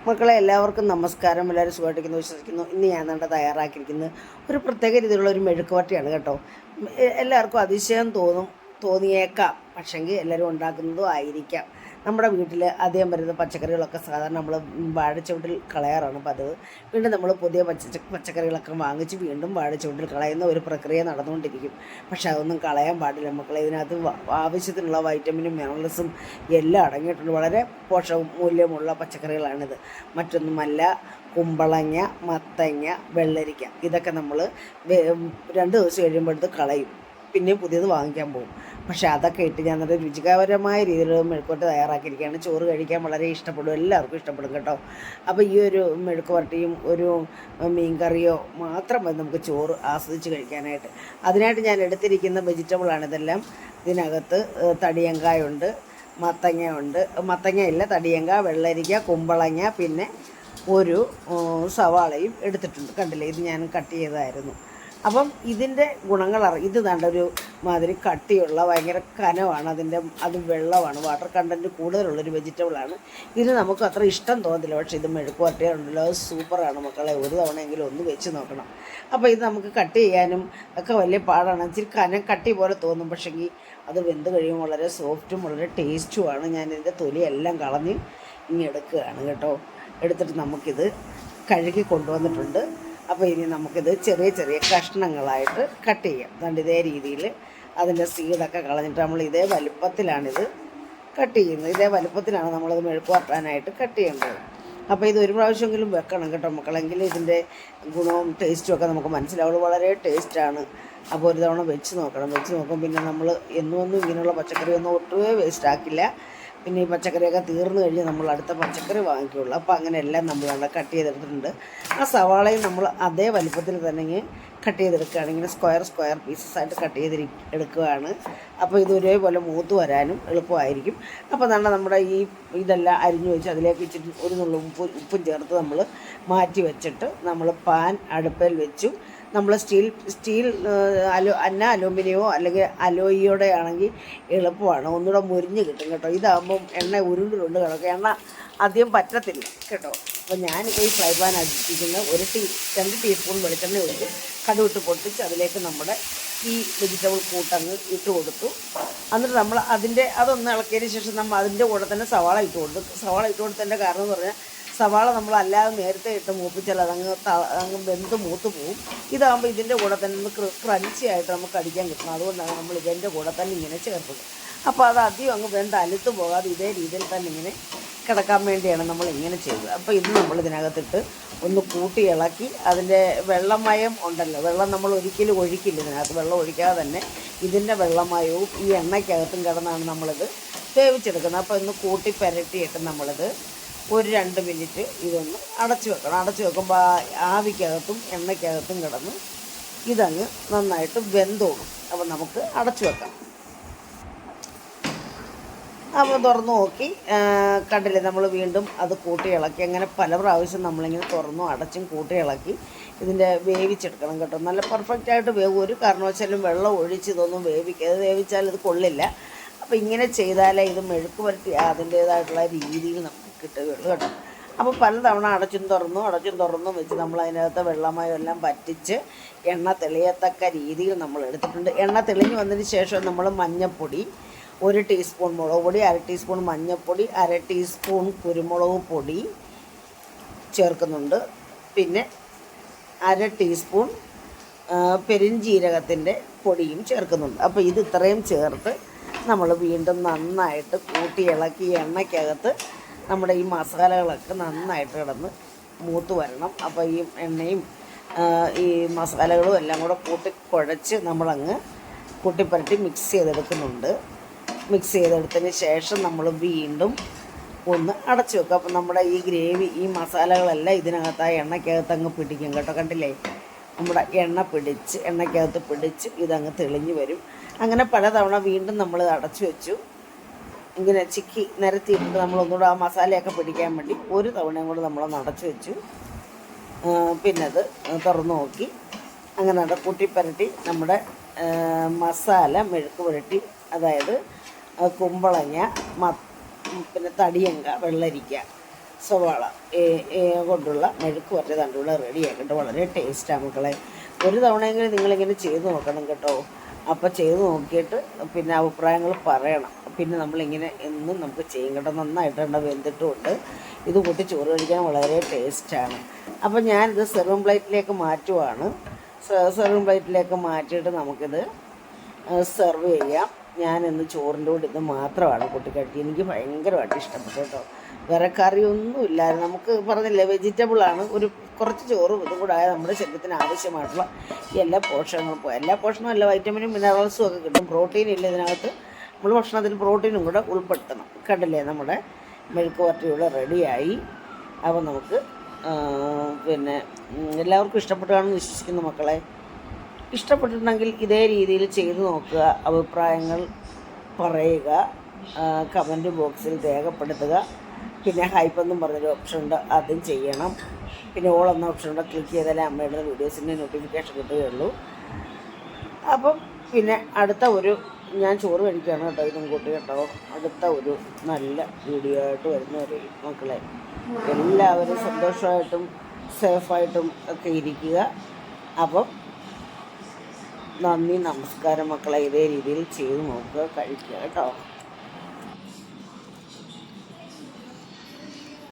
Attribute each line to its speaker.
Speaker 1: മക്കളെ എല്ലാവർക്കും നമസ്കാരം. എല്ലാവരും സുഖമായിട്ടിരിക്കുന്നു വിശ്വസിക്കുന്നു. ഇന്ന് ഞാൻ തയ്യാറാക്കിയിരിക്കുന്നത് ഒരു പ്രത്യേക രീതിയിലുള്ള ഒരു മെഴുക്കുവരട്ടിയാണ് കേട്ടോ. എല്ലാവർക്കും അതിശയം തോന്നിയേക്കാം, പക്ഷെങ്കിൽ എല്ലാവരും ഉണ്ടാക്കുന്നതും ആയിരിക്കാം. നമ്മുടെ വീട്ടിൽ അധികം വരുന്ന പച്ചക്കറികളൊക്കെ സാധാരണ നമ്മൾ വാഴച്ചുവട്ടിൽ കളയാറാണ് പതിവ്. വീണ്ടും നമ്മൾ പുതിയ പച്ചക്കറികളൊക്കെ വാങ്ങിച്ച് വീണ്ടും വാഴച്ചുവട്ടിൽ കളയുന്ന ഒരു പ്രക്രിയ നടന്നുകൊണ്ടിരിക്കും. പക്ഷെ അതൊന്നും കളയാൻ പാടില്ല മക്കളെ. ഇതിനകത്ത് ആവശ്യത്തിനുള്ള വൈറ്റമിനും മിനറൽസും എല്ലാം അടങ്ങിയിട്ടുണ്ട്. വളരെ പോഷകമൂല്യമുള്ള പച്ചക്കറികളാണിത്. മറ്റൊന്നുമല്ല, കുമ്പളങ്ങ, മത്തങ്ങ, വെള്ളരിക്ക ഇതൊക്കെ നമ്മൾ 2 ദിവസം കഴിയുമ്പോഴത്ത് കളയും, പിന്നെ പുതിയത് വാങ്ങിക്കാൻ പോകും. പക്ഷേ അതൊക്കെ ഇട്ട് ഞാൻ നല്ല രുചികരമായ രീതിയിൽ മെഴുക്കുവരട്ടി തയ്യാറാക്കിയിരിക്കുകയാണ്. ചോറ് കഴിക്കാൻ വളരെ ഇഷ്ടപ്പെടും, എല്ലാവർക്കും ഇഷ്ടപ്പെടും കേട്ടോ. അപ്പോൾ ഈ ഒരു മെഴുക്കുവരട്ടിയും ഒരു മീൻ കറിയോ മാത്രം മതി നമുക്ക് ചോറ് ആസ്വദിച്ച് കഴിക്കാനായിട്ട്. അതിനായിട്ട് ഞാൻ എടുത്തിരിക്കുന്ന വെജിറ്റബിളാണ് ഇതെല്ലാം. ഇതിനകത്ത് തടിയങ്കായുണ്ട്, മത്തങ്ങയുണ്ട്, മത്തങ്ങയില്ല തടിയങ്ക, വെള്ളരിക്ക, കുമ്പളങ്ങ, പിന്നെ ഒരു സവാളയും എടുത്തിട്ടുണ്ട്. കണ്ടില്ലേ, ഇത് ഞാൻ കട്ട് ചെയ്തതായിരുന്നു. അപ്പം ഇതിൻ്റെ ഗുണങ്ങൾ ഇത് ഒരു മാതിരി കട്ടിയുള്ള ഭയങ്കര കനമാണ്, അത് വെള്ളമാണ്, വാട്ടർ കണ്ടൻറ്റ് കൂടുതലുള്ളൊരു വെജിറ്റബിളാണ്. ഇത് നമുക്ക് അത്ര ഇഷ്ടം തോന്നില്ല, പക്ഷേ ഇത് മെഴുക്കുവരട്ടിയുണ്ടല്ലോ സൂപ്പറാണ് മക്കളെ. ഒരു തവണയെങ്കിലും ഒന്ന് വെച്ച് നോക്കണം. അപ്പോൾ ഇത് നമുക്ക് കട്ട് ചെയ്യാനും ഒക്കെ വലിയ പാടാണ്. ഇച്ചിരി കട്ടി പോലെ തോന്നും, പക്ഷേങ്കിൽ അത് വെന്ത് കഴിയുമ്പോൾ വളരെ സോഫ്റ്റും വളരെ ടേസ്റ്റുമാണ്. ഞാനിതിൻ്റെ തൊലിയെല്ലാം കളഞ്ഞ് എടുക്കുകയാണ് കേട്ടോ. എടുത്തിട്ട് നമുക്കിത് കഴുകി കൊണ്ടുവന്നിട്ടുണ്ട്. അപ്പോൾ ഇനി നമുക്കിത് ചെറിയ ചെറിയ കഷ്ണങ്ങളായിട്ട് കട്ട് ചെയ്യാം. അതുകൊണ്ട് ഇതേ രീതിയിൽ അതിൻ്റെ സീഡൊക്കെ കളഞ്ഞിട്ട് നമ്മൾ ഇതേ വലുപ്പത്തിലാണിത് കട്ട് ചെയ്യുന്നത്. ഇതേ വലുപ്പത്തിലാണ് നമ്മളത് മെഴുക്കുവരട്ടാനായിട്ട് കട്ട് ചെയ്യേണ്ടത്. അപ്പോൾ ഇത് ഒരു പ്രാവശ്യമെങ്കിലും വെക്കണം കേട്ടോ മക്കളെങ്കിൽ ഇതിൻ്റെ ഗുണവും ടേസ്റ്റും ഒക്കെ നമുക്ക് മനസ്സിലാവുള്ളൂ. വളരെ ടേസ്റ്റാണ്. അപ്പോൾ ഒരു തവണ വെച്ച് നോക്കണം. വെച്ച് നോക്കും പിന്നെ നമ്മൾ എന്നും ഇങ്ങനെയുള്ള പച്ചക്കറി ഒന്നും ഒട്ടുമേ വേസ്റ്റാക്കില്ല. പിന്നെ ഈ പച്ചക്കറിയൊക്കെ തീർന്നു കഴിഞ്ഞ് നമ്മൾ അടുത്ത പച്ചക്കറി വാങ്ങിക്കുകയുള്ളൂ. അപ്പോൾ അങ്ങനെ എല്ലാം നമ്മൾ കട്ട് ചെയ്തെടുത്തിട്ടുണ്ട്. ആ സവാളയും നമ്മൾ അതേ വലുപ്പത്തിൽ തന്നെ കട്ട് ചെയ്തെടുക്കുകയാണ്. ഇങ്ങനെ സ്ക്വയർ പീസസ് ആയിട്ട് കട്ട് എടുക്കുകയാണ്. അപ്പോൾ ഇത് ഒരേപോലെ മൂത്ത് വരാനും എളുപ്പമായിരിക്കും. അപ്പോൾ നമ്മുടെ ഇതെല്ലാം അരിഞ്ഞു വെച്ച് അതിലേക്ക് ഇച്ചിരി ഒരു നുള്ളു ഉപ്പും ചേർത്ത് നമ്മൾ മാറ്റി വെച്ചിട്ട് നമ്മൾ പാൻ അടുപ്പിൽ വെച്ചു. നമ്മൾ സ്റ്റീൽ അലൂമിനിയമോ അല്ലെങ്കിൽ അലോയിയോടെ ആണെങ്കിൽ എളുപ്പമാണ്, ഒന്നുകൂടെ മുരിഞ്ഞ് കിട്ടും കേട്ടോ. ഇതാകുമ്പം എണ്ണ ഉരുണ്ട് കിടക്കും, എണ്ണ അധികം പറ്റത്തില്ല കേട്ടോ. അപ്പോൾ ഞാനിപ്പോൾ ഈ ഫ്രൈ പാൻ അടുപ്പിക്കുന്ന 2 ടീസ്പൂൺ വെളിച്ചെണ്ണ ഒഴിച്ച് കടുവിട്ട് പൊട്ടിച്ച് അതിലേക്ക് നമ്മുടെ ഈ വെജിറ്റബിൾ കൂട്ടങ്ങ് ഇട്ട് കൊടുത്തു. എന്നിട്ട് നമ്മൾ അതൊന്ന് ഇളക്കിയതിന് ശേഷം നമ്മൾ അതിൻ്റെ കൂടെ തന്നെ സവാള ഇട്ട് കൊടുത്തു. സവാള ഇട്ട് കൊടുത്തതിൻ്റെ കാരണം എന്ന് പറഞ്ഞാൽ സവാള നമ്മൾ അല്ലാതെ നേരത്തെ ഇട്ട് മൂപ്പിച്ചാൽ അതങ്ങ് വെന്ത് മൂത്ത് പോവും. ഇതാകുമ്പോൾ ഇതിൻ്റെ കൂടെ തന്നെ ഒന്ന് ക്രഞ്ചി ആയിട്ട് നമുക്ക് അടിക്കാൻ കിട്ടണം. അതുകൊണ്ടാണ് നമ്മൾ ഇതിൻ്റെ കൂടെ തന്നെ ഇങ്ങനെ ചേർത്തത്. അപ്പോൾ അത് അധികം അങ്ങ് വെന്ത് അലുത്ത് പോകാതെ ഇതേ രീതിയിൽ തന്നെ ഇങ്ങനെ കിടക്കാൻ വേണ്ടിയാണ് നമ്മൾ ഇങ്ങനെ ചെയ്തത്. അപ്പോൾ ഇത് നമ്മൾ ഇതിനകത്തിട്ട് ഒന്ന് കൂട്ടി ഇളക്കി അതിൻ്റെ വെള്ളമയം ഉണ്ടല്ലോ, വെള്ളം നമ്മൾ ഒരിക്കലും ഒഴിക്കില്ല ഇതിനകത്ത്. വെള്ളം ഒഴിക്കാതെ തന്നെ ഇതിൻ്റെ വെള്ളമയവും ഈ എണ്ണയ്ക്കകത്തും കിടന്നാണ് നമ്മളിത് വേവിച്ചെടുക്കുന്നത്. അപ്പോൾ ഒന്ന് കൂട്ടി പുരട്ടിയിട്ട് നമ്മളിത് ഒരു 2 മിനിറ്റ് ഇതൊന്ന് അടച്ചു വെക്കണം. അടച്ചു വെക്കുമ്പോൾ ആവിക്കകത്തും എണ്ണയ്ക്കകത്തും കിടന്ന് ഇതങ്ങ് നന്നായിട്ട് വെന്തോളും. അപ്പോൾ നമുക്ക് അടച്ചു വെക്കാം. അപ്പോൾ തുറന്നു നോക്കി കണ്ടില്ലേ, നമ്മൾ വീണ്ടും അത് കൂട്ടി ഇളക്കി. അങ്ങനെ പല പ്രാവശ്യം നമ്മളിങ്ങനെ തുറന്നു അടച്ചും കൂട്ടി ഇളക്കി ഇതിൻ്റെ വേവിച്ചെടുക്കണം കേട്ടോ. നല്ല പെർഫെക്റ്റായിട്ട് വേവും. ഒരു കാരണവശാലും വെള്ളം ഒഴിച്ച് ഇതൊന്നും വേവിച്ചാൽ ഇത് കൊള്ളില്ല. അപ്പോൾ ഇങ്ങനെ ചെയ്താലേ ഇത് മെഴുക്കുവരട്ടി അതിൻ്റേതായിട്ടുള്ള രീതിയിൽ നമുക്ക് കിട്ടുകയുള്ളൂ കേട്ടോ. അപ്പോൾ പലതവണ അടച്ചും തുറന്നും വെച്ച് നമ്മൾ അതിനകത്ത് വെള്ളമയം എല്ലാം പറ്റിച്ച് എണ്ണ തെളിയത്തക്ക രീതിയിൽ നമ്മൾ എടുത്തിട്ടുണ്ട്. എണ്ണ തെളിഞ്ഞ് വന്നതിന് ശേഷം നമ്മൾ മഞ്ഞൾപ്പൊടി 1 ടീസ്പൂൺ മുളക് പൊടി, 1/2 ടീസ്പൂൺ മഞ്ഞൾപ്പൊടി, 1/2 ടീസ്പൂൺ കുരുമുളക് പൊടി ചേർക്കുന്നുണ്ട്. പിന്നെ 1/2 ടീസ്പൂൺ പെരുംജീരകത്തിൻ്റെ പൊടിയും ചേർക്കുന്നുണ്ട്. അപ്പോൾ ഇത് ഇത്രയും ചേർത്ത് നമ്മൾ വീണ്ടും നന്നായിട്ട് കൂട്ടി ഇളക്കി എണ്ണയ്ക്കകത്ത് നമ്മുടെ ഈ മസാലകളൊക്കെ നന്നായിട്ട് കിടന്ന് മൂത്ത് വരണം. അപ്പോൾ ഈ എണ്ണയും ഈ മസാലകളും എല്ലാം കൂടെ കുഴച്ച് നമ്മളങ്ങ് കൂട്ടിപ്പരട്ടി മിക്സ് ചെയ്തെടുക്കുന്നുണ്ട്. മിക്സ് ചെയ്തെടുത്തതിന് ശേഷം നമ്മൾ വീണ്ടും ഒന്ന് അടച്ചു വെക്കുക. അപ്പോൾ നമ്മുടെ ഈ ഗ്രേവി, ഈ മസാലകളെല്ലാം ഇതിനകത്ത് ആ എണ്ണയ്ക്കകത്ത് അങ്ങ് പിടിക്കും കേട്ടോ. കണ്ടില്ലേ, നമ്മുടെ എണ്ണയ്ക്കകത്ത് പിടിച്ച് ഇതങ്ങ് തെളിഞ്ഞ് വരും. അങ്ങനെ പലതവണ വീണ്ടും നമ്മൾ അടച്ചു വെച്ചു. ഇങ്ങനെ ചിക്കി നിരത്തിയിട്ടിട്ട് നമ്മളൊന്നുകൂടെ ആ മസാലയൊക്കെ പിടിക്കാൻ വേണ്ടി ഒരു തവണയും കൂടെ നമ്മളൊന്ന് അടച്ചു വെച്ചു. പിന്നെ അത് തുറന്നു നോക്കി. അങ്ങനെ അത് കൂട്ടിപ്പരട്ടി നമ്മുടെ മസാല മെഴുക്ക് പുരട്ടി, അതായത് കുമ്പളങ്ങ, പിന്നെ തടിയങ്ക, വെള്ളരിക്ക, സവാള കൊണ്ടുള്ള മെഴുക്ക് വരട്ടി തണ്ടുകൂടെ റെഡിയാക്കിയിട്ട് വളരെ ടേസ്റ്റാണ് മക്കളെ. ഒരു തവണയെങ്കിലും നിങ്ങളിങ്ങനെ ചെയ്ത് നോക്കണം കേട്ടോ. അപ്പോൾ ചെയ്ത് നോക്കിയിട്ട് പിന്നെ അഭിപ്രായങ്ങൾ പറയണം. പിന്നെ നമ്മളിങ്ങനെ എന്നും നമുക്ക് ചെയ്യും കേട്ടോ. നന്നായിട്ടുണ്ട്, വെന്തിട്ടുമുണ്ട്. ഇത് കൂട്ടി ചോറ് കഴിക്കാൻ വളരെ ടേസ്റ്റാണ്. അപ്പോൾ ഞാനിത് സെർവിങ് പ്ലേറ്റിലേക്ക് മാറ്റുവാണ്. സെർവിങ് പ്ലേറ്റിലേക്ക് മാറ്റിയിട്ട് നമുക്കിത് സെർവ് ചെയ്യാം. ഞാനിന്ന് ചോറിൻ്റെ കൂടെ ഇത് മാത്രമാണ് കൂട്ടി കഴിക്കുക. എനിക്ക് ഭയങ്കരമായിട്ട് ഇഷ്ടപ്പെട്ടു കേട്ടോ. വേറെ കറിയൊന്നും ഇല്ലായിരുന്നു. നമുക്ക് പറഞ്ഞില്ലേ വെജിറ്റബിളാണ്. കുറച്ച് ചോറും ഇതും കൂടെ ആയാൽ നമ്മുടെ ശരീരത്തിന് ആവശ്യമായിട്ടുള്ള എല്ലാ പോഷകങ്ങളും പോകും. എല്ലാ പോഷകവും അല്ല, വൈറ്റമിനും മിനറൽസും ഒക്കെ കിട്ടും. പ്രോട്ടീൻ ഇല്ല ഇതിനകത്ത്. നമ്മൾ ഭക്ഷണത്തിൽ പ്രോട്ടീനും കൂടെ ഉൾപ്പെടുത്തണം. കണ്ടില്ലേ, നമ്മുടെ മെഴുക്ക് വരട്ടിയുടെ റെഡിയായി. അപ്പോൾ നമുക്ക് പിന്നെ എല്ലാവർക്കും ഇഷ്ടപ്പെട്ടാണെന്ന് വിശ്വസിക്കുന്നു മക്കളെ. ഇഷ്ടപ്പെട്ടിട്ടുണ്ടെങ്കിൽ ഇതേ രീതിയിൽ ചെയ്തു നോക്കുക. അഭിപ്രായങ്ങൾ പറയുക, കമൻറ്റ് ബോക്സിൽ രേഖപ്പെടുത്തുക. പിന്നെ ഹൈപ്പ് എന്നും പറഞ്ഞൊരു ഓപ്ഷൻ ഉണ്ട്, അതും ചെയ്യണം. പിന്നെ ഓൾ എന്ന ഓപ്ഷൻ ഉണ്ട്, ക്ലിക്ക് ചെയ്താലേ അമ്മയുടെ വീഡിയോസിൻ്റെ നോട്ടിഫിക്കേഷൻ കിട്ടുകയുള്ളൂ. അപ്പം പിന്നെ ഞാൻ ചോറ് കഴിക്കുകയാണ് കേട്ടോ. ഇതും കൂട്ടി കേട്ടോ. അടുത്ത ഒരു നല്ല വീഡിയോ ആയിട്ട് വരുന്നവരെ മക്കളെ എല്ലാവരും സന്തോഷമായിട്ടും സേഫായിട്ടും ഒക്കെ ഇരിക്കുക. അപ്പം നന്ദി, നമസ്കാരം മക്കളെ. ഇതേ രീതിയിൽ ചെയ്ത് നോക്കുക, കഴിക്കുക കേട്ടോ.